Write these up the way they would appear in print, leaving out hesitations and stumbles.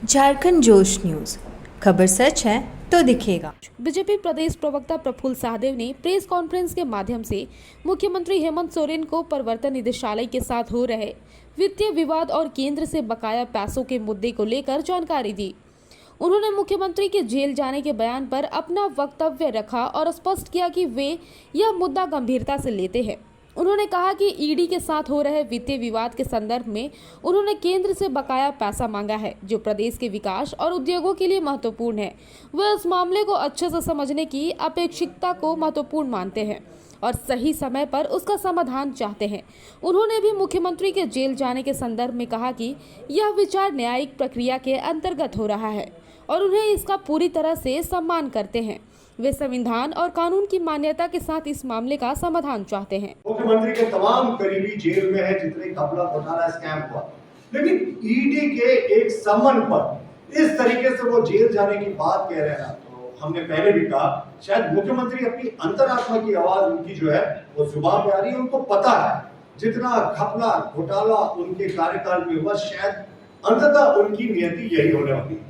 झारखंड जोश न्यूज, खबर सच है तो दिखेगा। बीजेपी प्रदेश प्रवक्ता प्रफुल्ल सहदेव ने प्रेस कॉन्फ्रेंस के माध्यम से मुख्यमंत्री हेमंत सोरेन को प्रवर्तन निदेशालय के साथ हो रहे वित्तीय विवाद और केंद्र से बकाया पैसों के मुद्दे को लेकर जानकारी दी। उन्होंने मुख्यमंत्री के जेल जाने के बयान पर अपना वक्तव्य रखा और स्पष्ट किया कि वे यह मुद्दा गंभीरता से लेते हैं। उन्होंने कहा कि ईडी के साथ हो रहे वित्तीय विवाद के संदर्भ में उन्होंने केंद्र से बकाया पैसा मांगा है, जो प्रदेश के विकास और उद्योगों के लिए महत्वपूर्ण है। वे इस मामले को अच्छे से समझने की अपेक्षितता को महत्वपूर्ण मानते हैं और सही समय पर उसका समाधान चाहते हैं। उन्होंने भी मुख्यमंत्री के जेल जाने के संदर्भ में कहा कि यह विचार न्यायिक प्रक्रिया के अंतर्गत हो रहा है और उन्हें इसका पूरी तरह से सम्मान करते हैं। वे संविधान और कानून की मान्यता के साथ इस मामले का समाधान चाहते हैं। मुख्यमंत्री के तमाम करीबी जेल में है जितने घपला घोटाला स्कैम हुआ, लेकिन ईडी के एक समन पर इस तरीके से वो जेल जाने की बात कह रहे हैं। तो हमने पहले भी कहा, शायद मुख्यमंत्री अपनी अंतरात्मा की आवाज उनकी जो है वो जुबान पे आ रही है। उनको पता है जितना घपला घोटाला उनके कार्यकाल में हुआ, शायद अंततः उनकी नियति यही होने वाली है।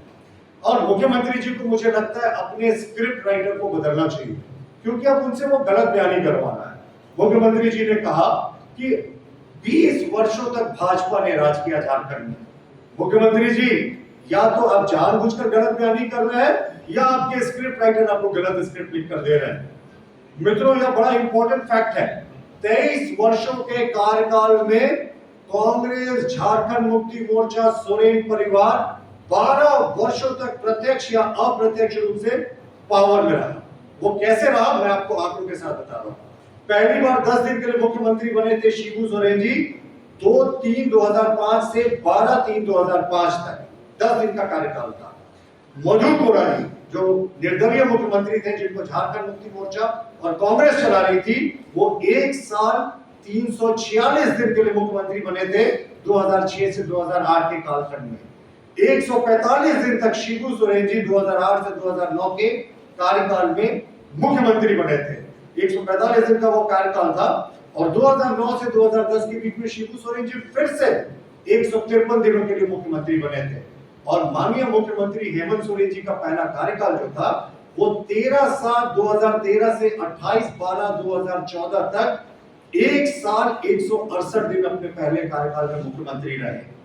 और मुख्यमंत्री जी को मुझे लगता है अपने स्क्रिप्ट राइटर को बदलना चाहिए, क्योंकि अब उनसे वो गलत बयानी करवाना है। मुख्यमंत्री जी ने कहा कि 20 वर्षों तक भाजपा ने राज किया झारखंड में। मुख्यमंत्री जी या तो आप जानबूझकर गलत बयानी कर रहे हैं या आपके स्क्रिप्ट राइटर आपको गलत स्क्रिप्ट लिख कर दे रहे हैं। मित्रों, यह बड़ा इंपॉर्टेंट फैक्ट है। 23 वर्षों के कार्यकाल में कांग्रेस, झारखंड मुक्ति मोर्चा, सोरेन परिवार 12 वर्षों तक प्रत्यक्ष या अप्रत्यक्ष रूप से पावर में रहा। वो कैसे रहा, मैं आपको आंकड़ों के साथ बता रहा हूं। पहली बार 10 दिन के लिए मुख्यमंत्री बने थे शिबू सोरेन जी 2-3-2005 से 12-3-2005 तक, 10 दिन का कार्यकाल था। मधु कोड़ा जी जो निर्दलीय मुख्यमंत्री थे, जिनको झारखंड मुक्ति मोर्चा और कांग्रेस चला रही थी, वो 1 साल 346 दिन के लिए मुख्यमंत्री बने थे 2006 से 2008 के कालखंड में। 145 दिन तक शिबू सोरेन जी 2008 से 2009 के कार्यकाल में मुख्यमंत्री बने थे। 145 दिन का वो कार्यकाल था और 2009 से 2010 के बीच में शिबू सोरेन जी फिर से 153 दिनों के लिए मुख्यमंत्री बने थे। और माननीय मुख्यमंत्री हेमंत सोरेन जी का पहला कार्यकाल जो था वो 13/7/2013 से 28/12/2014 तक 1 साल 168 दिन अपने पहले कार्यकाल में मुख्यमंत्री रहे।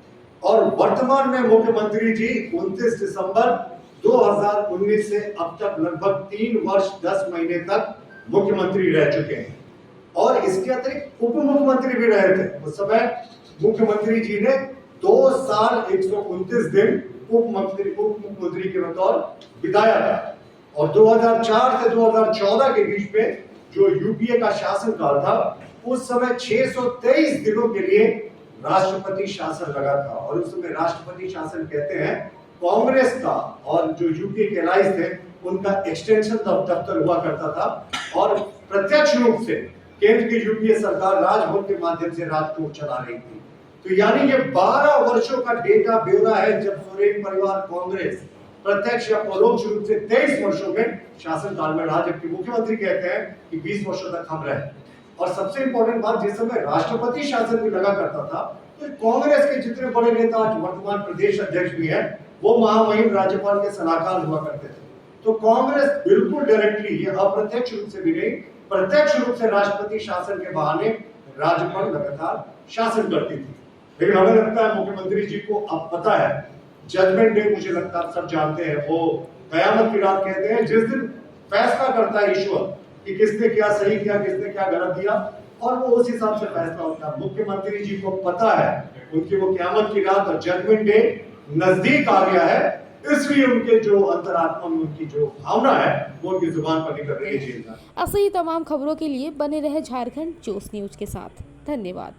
और वर्तमान में मुख्यमंत्री जी 29 दिसंबर 2019 से अब तक लगभग 3 वर्ष 10 महीने तक मुख्यमंत्री रह चुके हैं। और इसके अतिरिक्त उप मुख्यमंत्री भी रहे थे। उस समय मुख्यमंत्री जी ने 2 साल 129 दिन उप मुख्यमंत्री के बतौर बिताया था। और 2004 से 2014 के बीच में जो यूपीए का शासनकाल था, उस समय 623 दिनों के लिए राष्ट्रपति शासन लगा था। और उस समय राष्ट्रपति शासन कहते हैं कांग्रेस का और जो यूपीए के एलाइज थे उनका एक्सटेंशन दफ्तर हुआ करता था। और प्रत्यक्ष रूप से केंद्र की यूपीए सरकार राजभवन के माध्यम से राज को चला रही थी। तो यानी ये 12 वर्षों का डेटा ब्यौरा है जब सोरेन परिवार कांग्रेस प्रत्यक्ष या परोक्ष रूप से 23 वर्षों में शासनकाल में रहा, जबकि मुख्यमंत्री कहते हैं कि 20 वर्षों तक हम रहे। और सबसे इंपॉर्टेंट बात, जिस समय राष्ट्रपति शासन भी लगा करता था तो कांग्रेस के जितने बड़े नेता आज वर्तमान प्रदेश अध्यक्ष भी हैं, वो महामहिम राज्यपाल के सलाहकार हुआ करते थे। तो कांग्रेस बिल्कुल डायरेक्टली, ये अप्रत्यक्ष रूप से भी नहीं, प्रत्यक्ष रूप से राष्ट्रपति शासन के बहाने राज्यपाल लगातार शासन करती थी। लेकिन हमें लगता है मुख्यमंत्री जी को अब पता है, जजमेंट डे मुझे लगता है आप सब जानते हैं, वो कयामत की रात कहते हैं, जिस दिन फैसला करता है ईश्वर कि किसने क्या सही किया, किसने क्या गलत किया, और वो उस हिसाब से फैसला होता है। मुख्यमंत्री जी को पता है उनकी वो क़यामत की रात और जजमेंट डे नजदीक आ गया है, इसलिए उनके जो अंतरात्मा में उनकी जो भावना है वो उनकी जुबान पर निकल रही है। ऐसे ही तमाम खबरों के लिए बने रहे झारखंड जोश न्यूज के साथ। धन्यवाद।